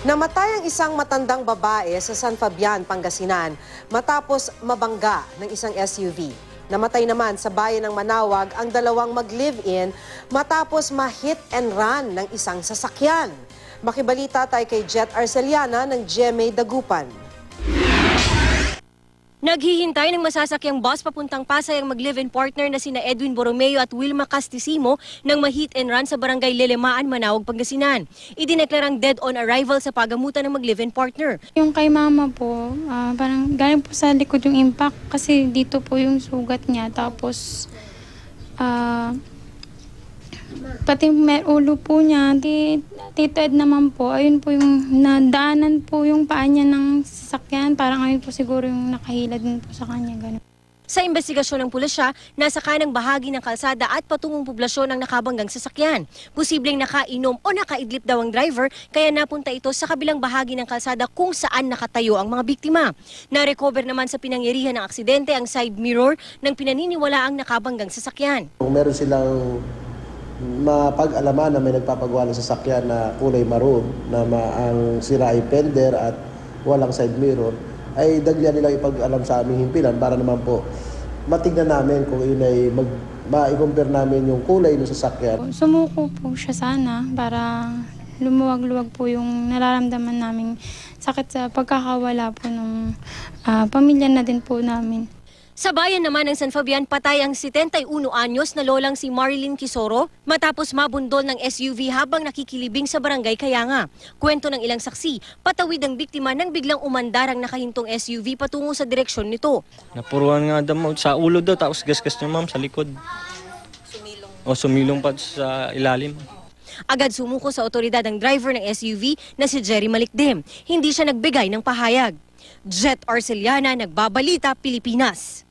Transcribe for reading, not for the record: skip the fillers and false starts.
Namatay ang isang matandang babae sa San Fabian, Pangasinan matapos mabangga ng isang SUV. Namatay naman sa bayan ng Manawag ang dalawang mag-live-in matapos ma-hit and run ng isang sasakyan. Makibalita tayo kay Jet Arceliana ng GMA Dagupan. Naghihintay ng masasakyang bus papuntang Pasay ang mag-live-in partner na sina Edwin Borromeo at Wilma Castisimo nang ma-hit and run sa barangay Lelemaan, Manawag, Pangasinan. Idineklarang dead on arrival sa pagamutan ng mag-live-in partner. Yung kay mama po, parang galing po sa likod yung impact kasi dito po yung sugat niya. Tapos, pati ulo po niya, Tito Ed naman po, ayun po yung nadaanan po yung paa niya ng sasakyan. Parang ayun po siguro yung nakahila din po sa kanya. Ganun. Sa investigasyon ng pulisya, nasa kanang bahagi ng kalsada at patungong poblasyon ng nakabanggang sasakyan. Posibleng nakainom o nakaidlip daw ang driver, kaya napunta ito sa kabilang bahagi ng kalsada kung saan nakatayo ang mga biktima. Na-recover naman sa pinangyarihan ng aksidente ang side mirror ng pinaniniwalaang nakabanggang sasakyan. Kung meron silang mapag-alaman na may nagpapagawa ng sasakyan na kulay maroon, na ang sira ay fender at walang side mirror, ay dagyan nilang ipag-alam sa aming himpilan para naman po matignan namin kung yun ay ma-compare namin yung kulay ng sasakyan. Sumuko po siya sana para lumuwag-luwag po yung nararamdaman naming sakit sa pagkakawala po ng pamilya na din po namin. Sa bayan naman ng San Fabian, patay ang 71 anyos na lolang si Marilyn Quisoro matapos mabundol ng SUV habang nakikilibing sa barangay Kayanga. Kwento ng ilang saksi, patawid ang biktima nang biglang umandar ang nakahintong SUV patungo sa direksyon nito. Napuruan nga daw sa ulo daw, tapos gasgas niya ma'am sa likod. Sumilong pa sa ilalim. Agad sumuko sa otoridad ang driver ng SUV na si Jerry Malikdem. Hindi siya nagbigay ng pahayag. Jet Arceliana, Nagbabalita, Pilipinas.